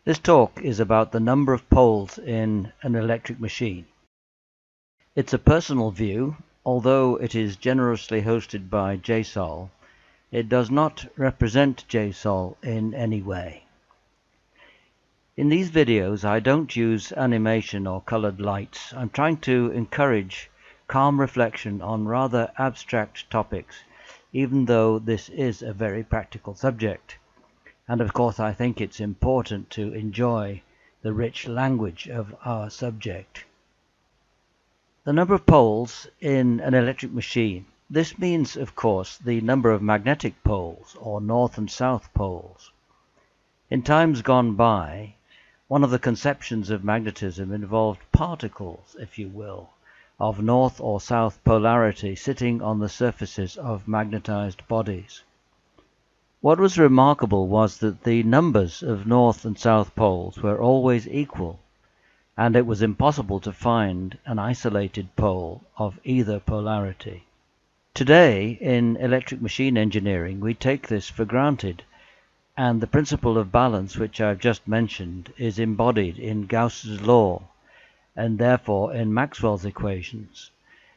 This talk is about the number of poles in an electric machine. It's a personal view. Although it is generously hosted by JSOL, it does not represent JSOL in any way. In these videos, I don't use animation or colored lights. I'm trying to encourage calm reflection on rather abstract topics, even though this is a very practical subject. And of course, I think it's important to enjoy the rich language of our subject. The number of poles in an electric machine. This means, of course, the number of magnetic poles, or north and south poles. In times gone by, one of the conceptions of magnetism involved particles, if you will, of north or south polarity sitting on the surfaces of magnetized bodies. What was remarkable was that the numbers of north and south poles were always equal, and it was impossible to find an isolated pole of either polarity. Today, in electric machine engineering, we take this for granted, and the principle of balance, which I've just mentioned, is embodied in Gauss's law, and therefore in Maxwell's equations.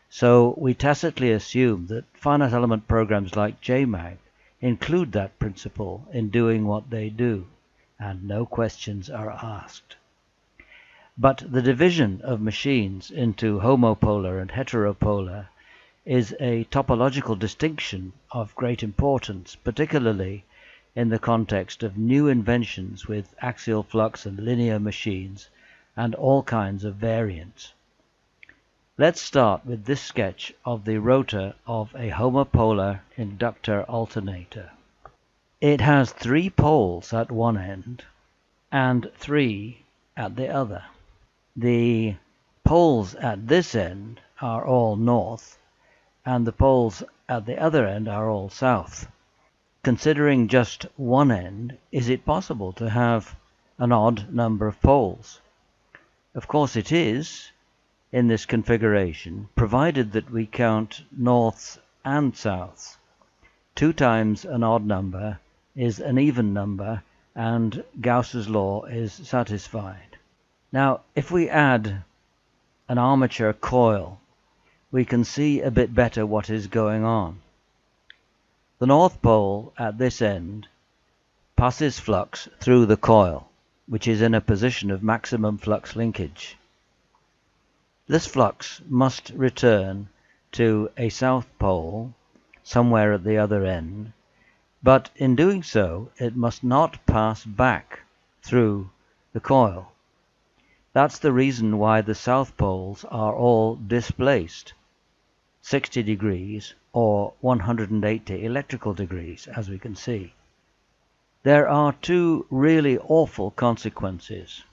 So we tacitly assume that finite element programs like JMAG include that principle in doing what they do, and no questions are asked. But the division of machines into homopolar and heteropolar is a topological distinction of great importance, particularly in the context of new inventions with axial flux and linear machines and all kinds of variants. Let's start with this sketch of the rotor of a homopolar inductor alternator. It has 3 poles at one end and 3 at the other. The poles at this end are all north, and the poles at the other end are all south. Considering just one end, is it possible to have an odd number of poles? Of course it is, in this configuration, provided that we count norths and souths. 2 times an odd number is an even number, and Gauss's law is satisfied. Now, if we add an armature coil, we can see a bit better what is going on. The north pole at this end passes flux through the coil, which is in a position of maximum flux linkage. This flux must return to a south pole somewhere at the other end, but in doing so, it must not pass back through the coil. That's the reason why the south poles are all displaced 60 degrees or 180 electrical degrees, as we can see. There are 2 really awful consequences.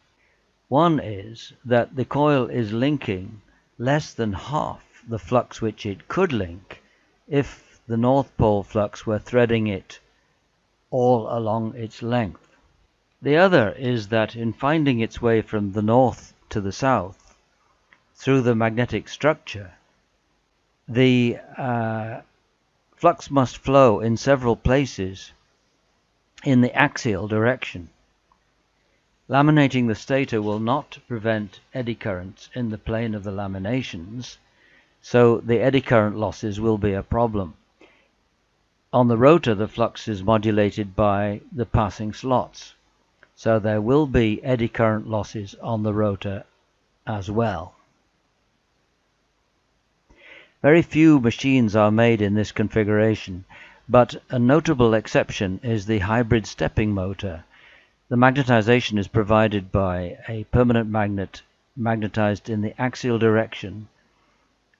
One is that the coil is linking less than half the flux which it could link if the north pole flux were threading it all along its length. The other is that in finding its way from the north to the south through the magnetic structure, the flux must flow in several places in the axial direction. Laminating the stator will not prevent eddy currents in the plane of the laminations, so the eddy current losses will be a problem. On the rotor, the flux is modulated by the passing slots, so there will be eddy current losses on the rotor as well. Very few machines are made in this configuration, but a notable exception is the hybrid stepping motor. The magnetization is provided by a permanent magnet magnetized in the axial direction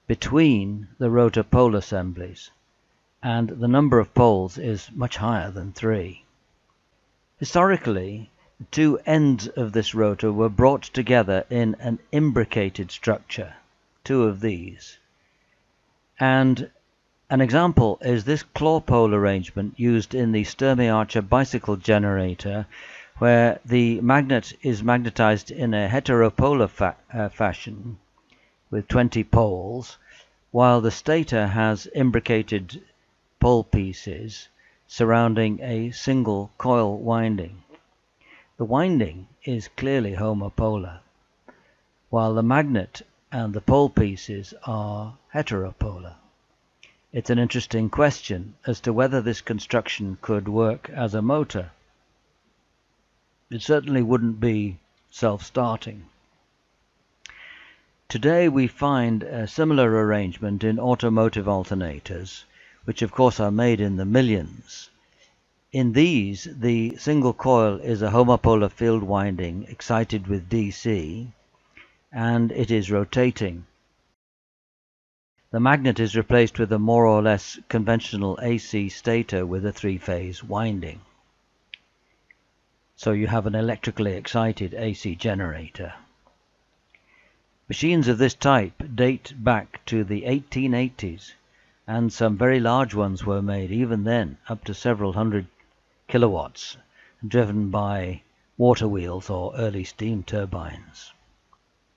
between the rotor pole assemblies, and the number of poles is much higher than 3. Historically, the 2 ends of this rotor were brought together in an imbricated structure, 2 of these. And an example is this claw pole arrangement used in the Sturmey-Archer bicycle generator, where the magnet is magnetized in a heteropolar fashion with 20 poles, while the stator has imbricated pole pieces surrounding a single coil winding. The the winding is clearly homopolar, while the magnet and the pole pieces are heteropolar. It's an interesting question as to whether this construction could work as a motor. It certainly wouldn't be self-starting. Today we find a similar arrangement in automotive alternators, which of course are made in the millions. In these, the single coil is a homopolar field winding excited with DC, and it is rotating. The magnet is replaced with a more or less conventional AC stator with a three-phase winding. So you have an electrically excited AC generator. Machines of this type date back to the 1880s, and some very large ones were made even then, up to several hundred kilowatts, driven by water wheels or early steam turbines.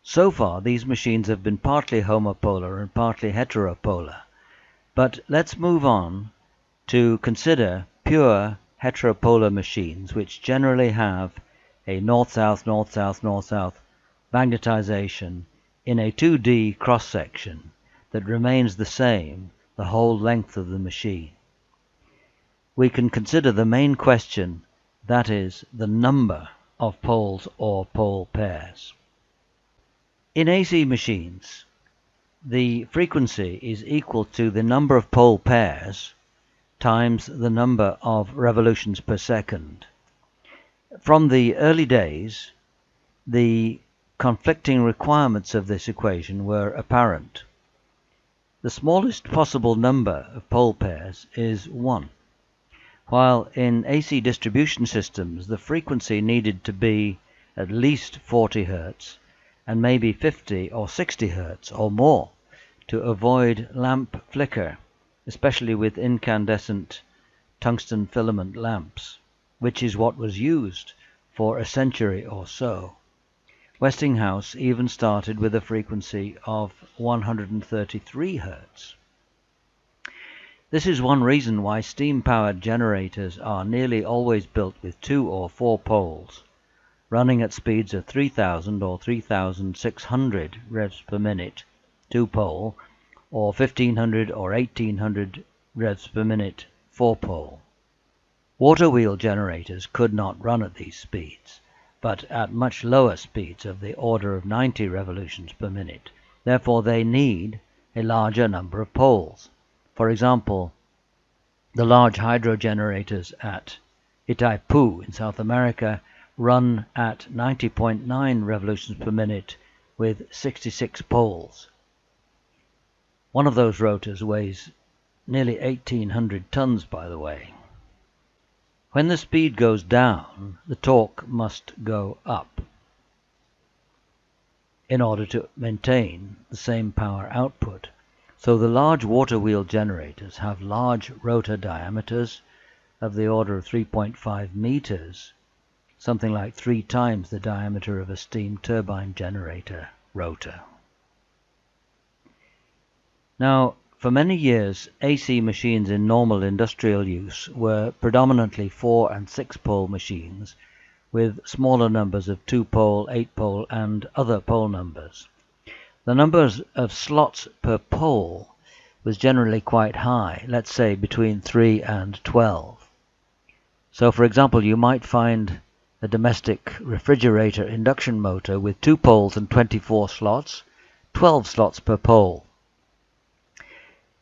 So far, these machines have been partly homopolar and partly heteropolar, but let's move on to consider pure heteropolar machines, which generally have a north-south, north-south, north-south magnetization in a 2D cross-section that remains the same the whole length of the machine. We can consider the main question, that is, the number of poles or pole pairs. In AC machines, the frequency is equal to the number of pole pairs times the number of revolutions per second. From the early days, the conflicting requirements of this equation were apparent. The smallest possible number of pole pairs is 1, while in AC distribution systems the frequency needed to be at least 40 Hz and maybe 50 or 60 Hz or more to avoid lamp flicker, especially with incandescent tungsten filament lamps, which is what was used for a century or so. Westinghouse even started with a frequency of 133 Hz. This is one reason why steam-powered generators are nearly always built with 2 or 4 poles, running at speeds of 3000 or 3600 revs per minute, 2-pole, or 1500 or 1800 revs per minute, 4-pole. Water wheel generators could not run at these speeds, but at much lower speeds of the order of 90 revolutions per minute. Therefore, they need a larger number of poles. For example, the large hydro generators at Itaipu in South America run at 90.9 revolutions per minute with 66 poles. One of those rotors weighs nearly 1,800 tons, by the way. When the speed goes down, the torque must go up in order to maintain the same power output. So the large water wheel generators have large rotor diameters of the order of 3.5 meters, something like 3 times the diameter of a steam turbine generator rotor. Now, for many years, AC machines in normal industrial use were predominantly 4 and 6-pole machines with smaller numbers of 2-pole, 8-pole, and other pole numbers. The numbers of slots per pole was generally quite high, let's say between 3 and 12. So, for example, you might find a domestic refrigerator induction motor with 2 poles and 24 slots, 12 slots per pole.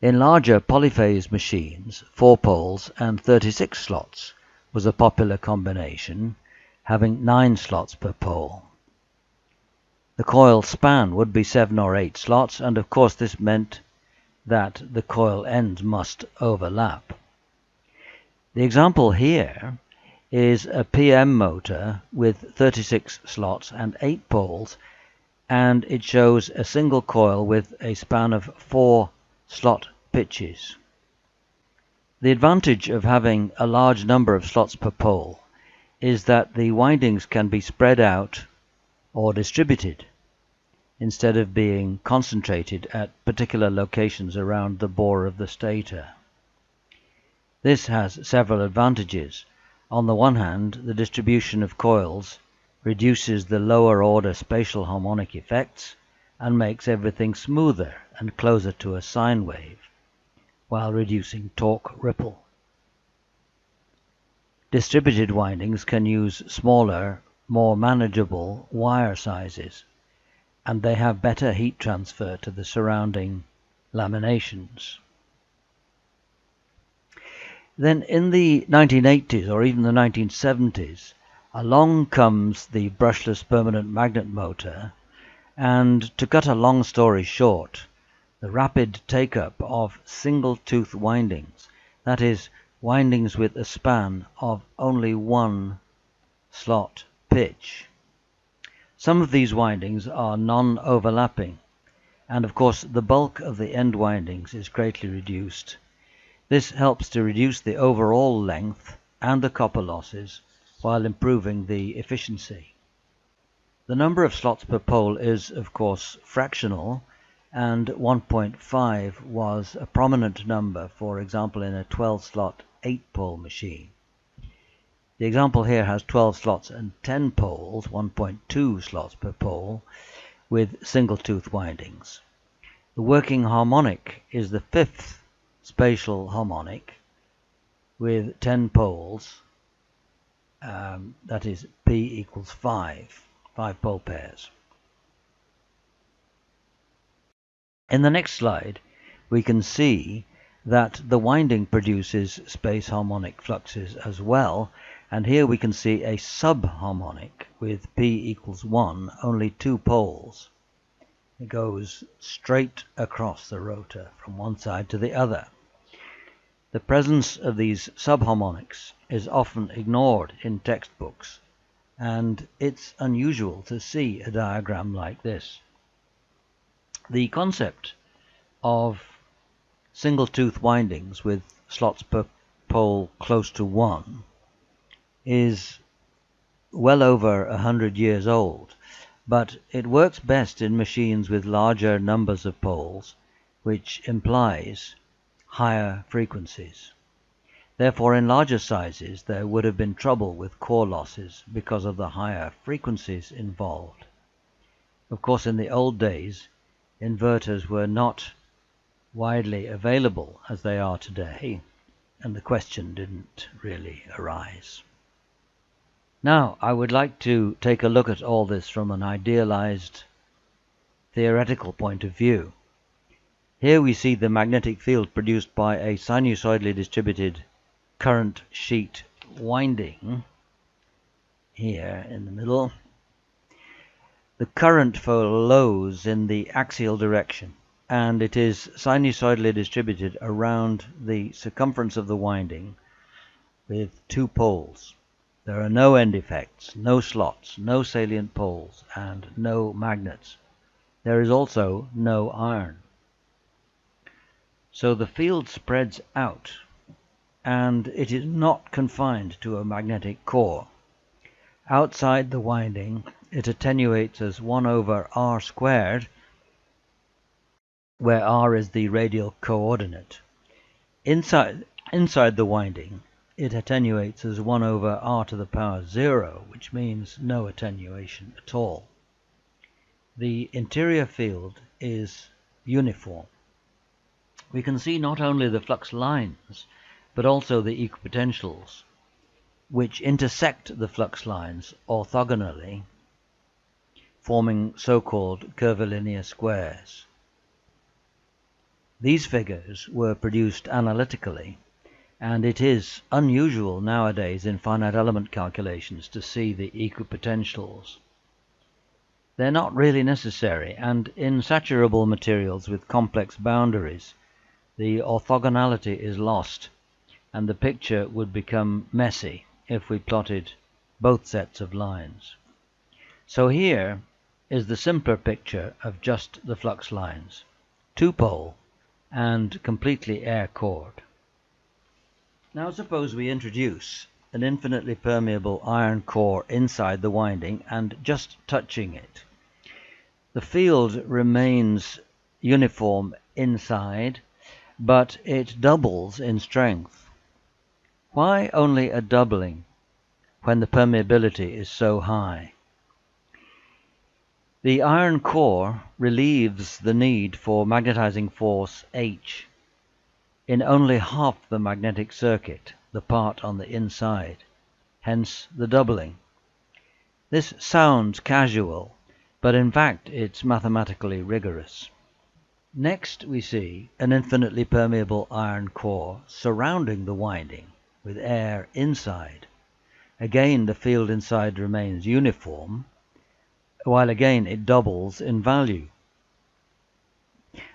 In larger polyphase machines, 4 poles and 36 slots was a popular combination, having 9 slots per pole. The coil span would be 7 or 8 slots, and of course this meant that the coil ends must overlap. The example here is a PM motor with 36 slots and 8 poles, and it shows a single coil with a span of 4 slot pitches. The advantage of having a large number of slots per pole is that the windings can be spread out or distributed instead of being concentrated at particular locations around the bore of the stator. This has several advantages. On the one hand, the distribution of coils reduces the lower order spatial harmonic effects and makes everything smoother and closer to a sine wave, while reducing torque ripple. Distributed windings can use smaller, more manageable wire sizes, and they have better heat transfer to the surrounding laminations. Then in the 1980s or even the 1970s, along comes the brushless permanent magnet motor, and to cut a long story short, the rapid take-up of single-tooth windings, that is, windings with a span of only one slot pitch. Some of these windings are non-overlapping, and of course the bulk of the end windings is greatly reduced. This helps to reduce the overall length and the copper losses while improving the efficiency. The number of slots per pole is, of course, fractional, and 1.5 was a prominent number, for example, in a 12-slot 8-pole machine. The example here has 12 slots and 10 poles, 1.2 slots per pole, with single-tooth windings. The working harmonic is the 5th spatial harmonic with 10 poles, that is P equals 5 pole pairs. In the next slide, we can see that the winding produces space harmonic fluxes as well, and here we can see a subharmonic with P equals 1, only 2 poles. It goes straight across the rotor from one side to the other. The presence of these subharmonics is often ignored in textbooks, and it's unusual to see a diagram like this. The concept of single-tooth windings with slots per pole close to 1 is well over 100 years old, but it works best in machines with larger numbers of poles, which implies higher frequencies. Therefore, in larger sizes, there would have been trouble with core losses because of the higher frequencies involved. Of course, in the old days, inverters were not widely available as they are today, and the question didn't really arise. Now, I would like to take a look at all this from an idealized theoretical point of view. Here we see the magnetic field produced by a sinusoidally distributed current sheet winding here in the middle. The current flows in the axial direction, and it is sinusoidally distributed around the circumference of the winding with 2 poles. There are no end effects, no slots, no salient poles, and no magnets. There is also no iron. So the field spreads out, and it is not confined to a magnetic core. Outside the winding, it attenuates as 1 over r squared, where r is the radial coordinate. Inside the winding, it attenuates as 1 over r to the power 0, which means no attenuation at all. The interior field is uniform. We can see not only the flux lines, but also the equipotentials, which intersect the flux lines orthogonally, forming so-called curvilinear squares. These figures were produced analytically, and it is unusual nowadays in finite element calculations to see the equipotentials. They're not really necessary, and in saturable materials with complex boundaries, the orthogonality is lost, and the picture would become messy if we plotted both sets of lines. So here is the simpler picture of just the flux lines, 2-pole and completely air-cored. Now suppose we introduce an infinitely permeable iron core inside the winding and just touching it. The field remains uniform inside, but it doubles in strength. Why only a doubling when the permeability is so high. The iron core relieves the need for magnetizing force H in only half the magnetic circuit, the part on the inside, hence the doubling. This sounds casual, but in fact it's mathematically rigorous. Next we see an infinitely permeable iron core surrounding the winding with air inside. Again the field inside remains uniform, while again it doubles in value.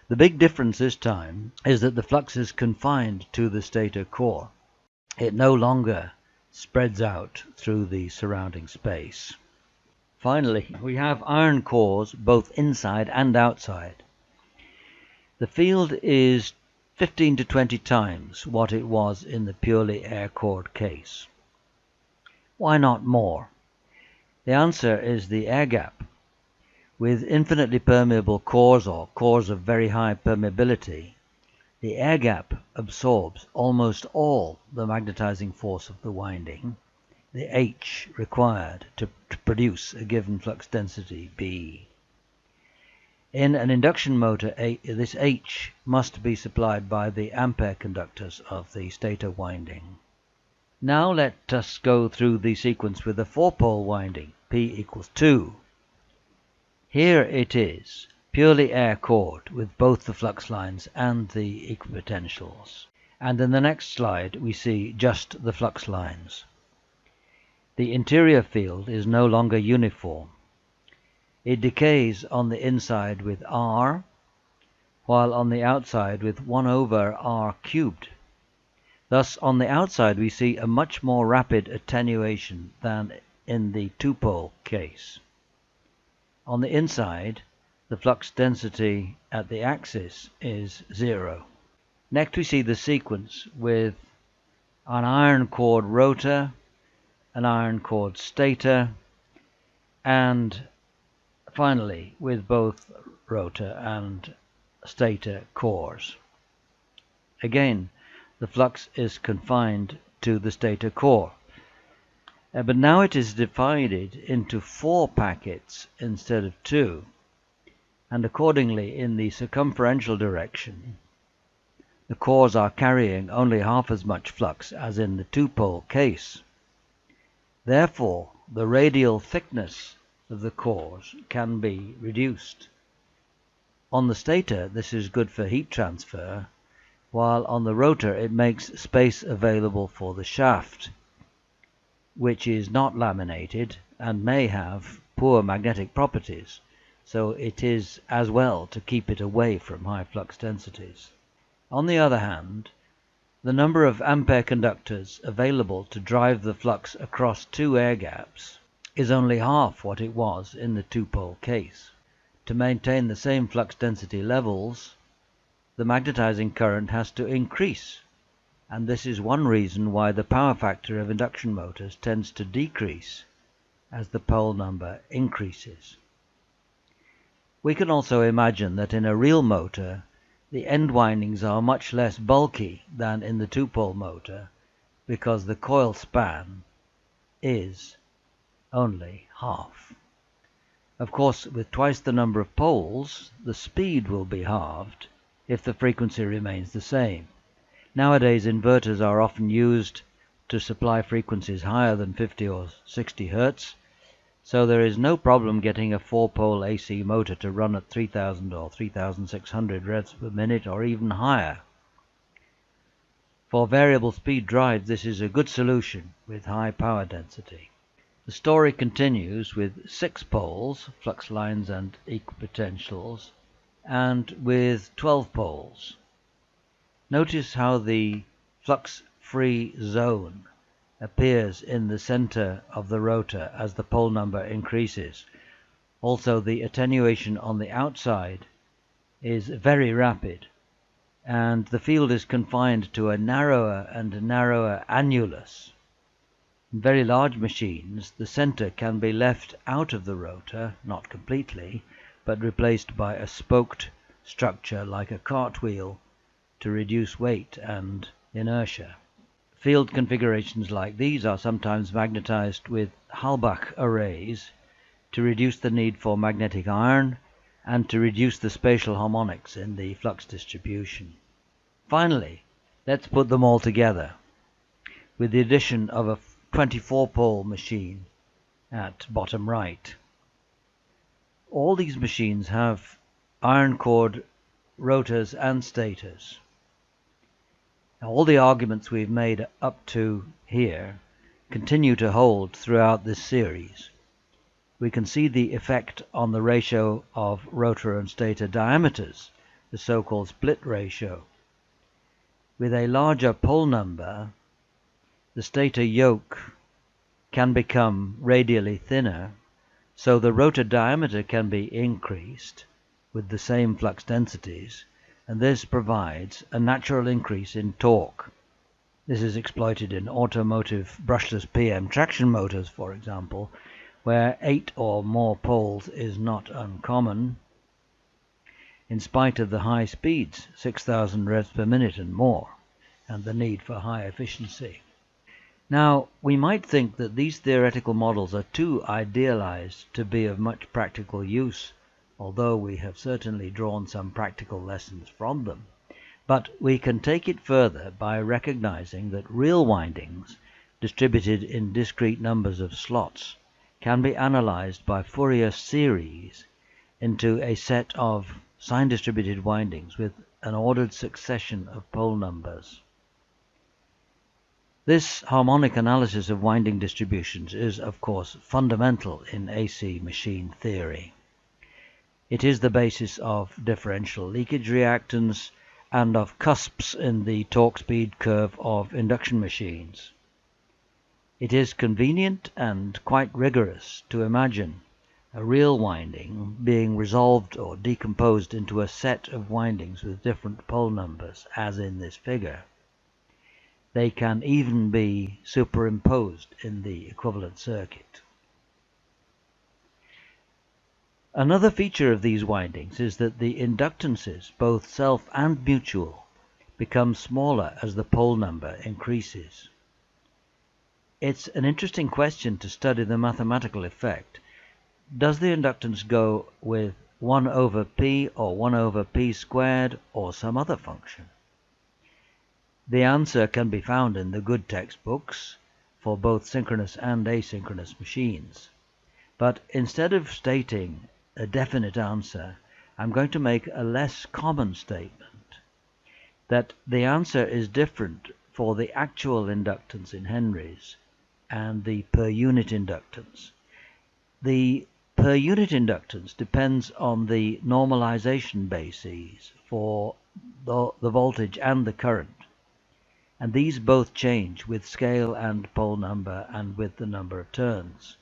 The big difference this time is that the flux is confined to the stator core. It no longer spreads out through the surrounding space. Finally, we have iron cores both inside and outside. The field is 15 to 20 times what it was in the purely air-cored case. Why not more? The answer is the air gap. With infinitely permeable cores or cores of very high permeability, the air gap absorbs almost all the magnetizing force of the winding, the H required to produce a given flux density B. In an induction motor, this H must be supplied by the ampere conductors of the stator winding. Now let us go through the sequence with a 4-pole winding, P equals 2. Here it is, purely air-cored with both the flux lines and the equipotentials. And in the next slide we see just the flux lines. The interior field is no longer uniform. It decays on the inside with R, while on the outside with 1 over R cubed. Thus on the outside we see a much more rapid attenuation than in the 2-pole case. On the inside, the flux density at the axis is 0. Next we see the sequence with an iron-cored rotor, an iron-cored stator, and finally with both rotor and stator cores. Again, the flux is confined to the stator core. But now it is divided into 4 packets instead of 2, and accordingly in the circumferential direction the cores are carrying only half as much flux as in the 2-pole case. Therefore the radial thickness of the cores can be reduced. On the stator this is good for heat transfer, while on the rotor it makes space available for the shaft, which is not laminated and may have poor magnetic properties, so it is as well to keep it away from high flux densities. On the other hand, the number of ampere conductors available to drive the flux across 2 air gaps is only half what it was in the 2-pole case. To maintain the same flux density levels, the magnetizing current has to increase, and this is one reason why the power factor of induction motors tends to decrease as the pole number increases. We can also imagine that in a real motor, the end windings are much less bulky than in the 2-pole motor because the coil span is only half. Of course, with twice the number of poles, the speed will be halved if the frequency remains the same. Nowadays, inverters are often used to supply frequencies higher than 50 or 60 Hertz, so there is no problem getting a 4-pole AC motor to run at 3000 or 3600 revs per minute or even higher. For variable speed drives, this is a good solution with high power density. The story continues with 6 poles, flux lines and equipotentials, and with 12 poles. Notice how the flux-free zone appears in the center of the rotor as the pole number increases. Also, the attenuation on the outside is very rapid, and the field is confined to a narrower and narrower annulus. In very large machines, the center can be left out of the rotor, not completely, but replaced by a spoked structure like a cartwheel to reduce weight and inertia. Field configurations like these are sometimes magnetized with Halbach arrays to reduce the need for magnetic iron and to reduce the spatial harmonics in the flux distribution. Finally, let's put them all together with the addition of a 24-pole machine at bottom right. All these machines have iron-cored rotors and stators. Now, all the arguments we've made up to here continue to hold throughout this series. We can see the effect on the ratio of rotor and stator diameters, the so-called split ratio. With a larger pole number, the stator yoke can become radially thinner, so the rotor diameter can be increased with the same flux densities, and this provides a natural increase in torque. This is exploited in automotive brushless PM traction motors, for example, where 8 or more poles is not uncommon, in spite of the high speeds, 6,000 revs per minute and more, and the need for high efficiency. Now, we might think that these theoretical models are too idealized to be of much practical use, although we have certainly drawn some practical lessons from them. But we can take it further by recognizing that real windings, distributed in discrete numbers of slots, can be analyzed by Fourier series into a set of sign-distributed windings with an ordered succession of pole numbers. This harmonic analysis of winding distributions is, of course, fundamental in AC machine theory. It is the basis of differential leakage reactance and of cusps in the torque-speed curve of induction machines. It is convenient and quite rigorous to imagine a real winding being resolved or decomposed into a set of windings with different pole numbers, as in this figure. They can even be superimposed in the equivalent circuit. Another feature of these windings is that the inductances, both self and mutual, become smaller as the pole number increases. It's an interesting question to study the mathematical effect. Does the inductance go with 1 over p or 1 over p squared or some other function? The answer can be found in the good textbooks for both synchronous and asynchronous machines. But instead of stating a definite answer, I'm going to make a less common statement, that the answer is different for the actual inductance in henries and the per unit inductance. The per unit inductance depends on the normalization bases for the voltage and the current, and these both change with scale and pole number and with the number of turns.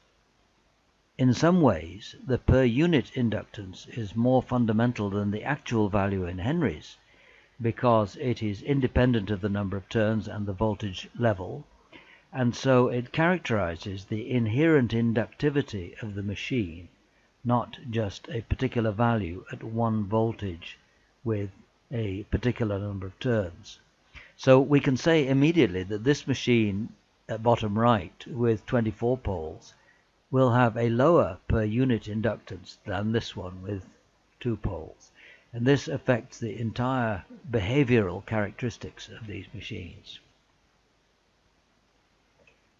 In some ways, the per unit inductance is more fundamental than the actual value in henries, because it is independent of the number of turns and the voltage level, and so it characterizes the inherent inductivity of the machine, not just a particular value at one voltage with a particular number of turns. So we can say immediately that this machine at bottom right with 24 poles will have a lower per unit inductance than this one with 2 poles. And this affects the entire behavioral characteristics of these machines.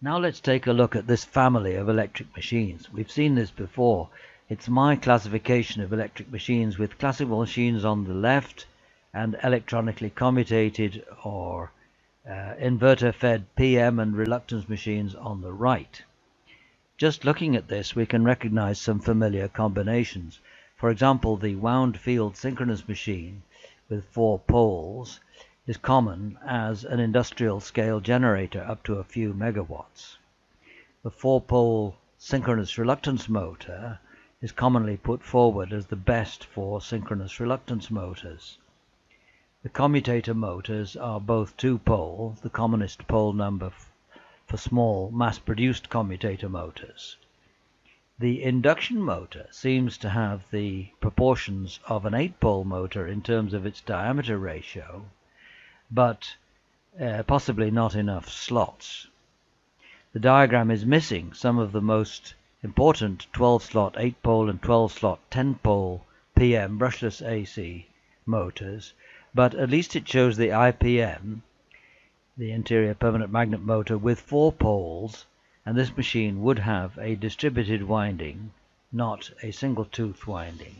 Now let's take a look at this family of electric machines. We've seen this before. It's my classification of electric machines with classical machines on the left and electronically commutated or inverter-fed PM and reluctance machines on the right. Just looking at this, we can recognize some familiar combinations. For example, the wound field synchronous machine with 4 poles is common as an industrial scale generator up to a few megawatts. The 4-pole synchronous reluctance motor is commonly put forward as the best for synchronous reluctance motors. The commutator motors are both 2-pole, the commonest pole number for small mass-produced commutator motors. The induction motor seems to have the proportions of an 8-pole motor in terms of its diameter ratio, but possibly not enough slots. The diagram is missing some of the most important 12-slot 8-pole and 12-slot 10-pole PM brushless AC motors, but at least it shows the IPM, the interior permanent magnet motor, with 4 poles, and this machine would have a distributed winding, not a single tooth winding.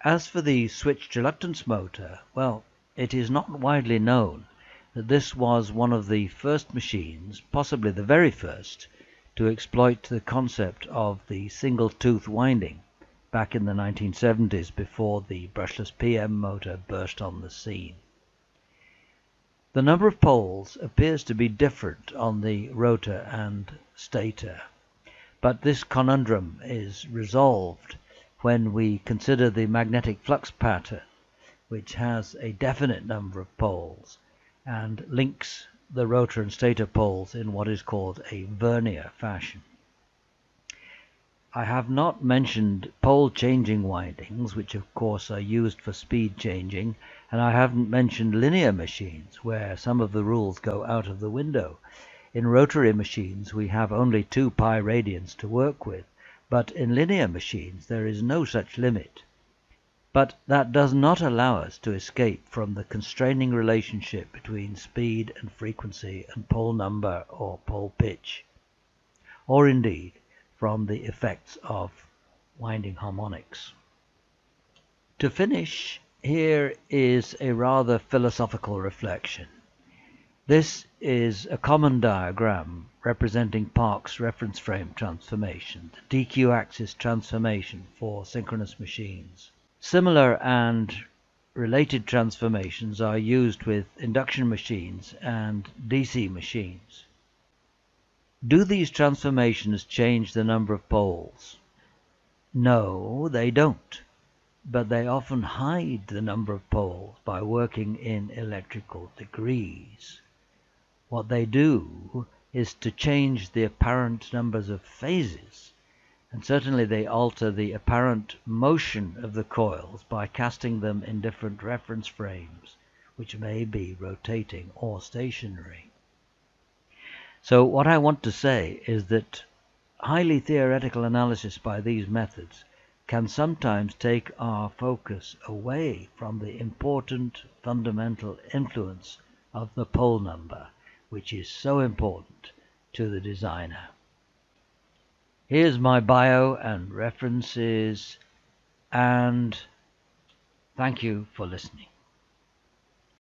As for the switched reluctance motor, well, it is not widely known that this was one of the first machines, possibly the very first, to exploit the concept of the single tooth winding back in the 1970s, before the brushless PM motor burst on the scene. The number of poles appears to be different on the rotor and stator, but this conundrum is resolved when we consider the magnetic flux pattern, which has a definite number of poles and links the rotor and stator poles in what is called a vernier fashion. I have not mentioned pole changing windings, which of course are used for speed changing, and I haven't mentioned linear machines, where some of the rules go out of the window. In rotary machines we have only 2 pi radians to work with, but in linear machines there is no such limit. But that does not allow us to escape from the constraining relationship between speed and frequency and pole number or pole pitch, or indeed from the effects of winding harmonics. To finish, here is a rather philosophical reflection. This is a common diagram representing Park's reference frame transformation, the DQ axis transformation for synchronous machines. Similar and related transformations are used with induction machines and DC machines. Do these transformations change the number of poles? No, they don't, but they often hide the number of poles by working in electrical degrees. What they do is to change the apparent numbers of phases, and certainly they alter the apparent motion of the coils by casting them in different reference frames, which may be rotating or stationary. So what I want to say is that highly theoretical analysis by these methods can sometimes take our focus away from the important fundamental influence of the pole number, which is so important to the designer. Here's my bio and references, and thank you for listening.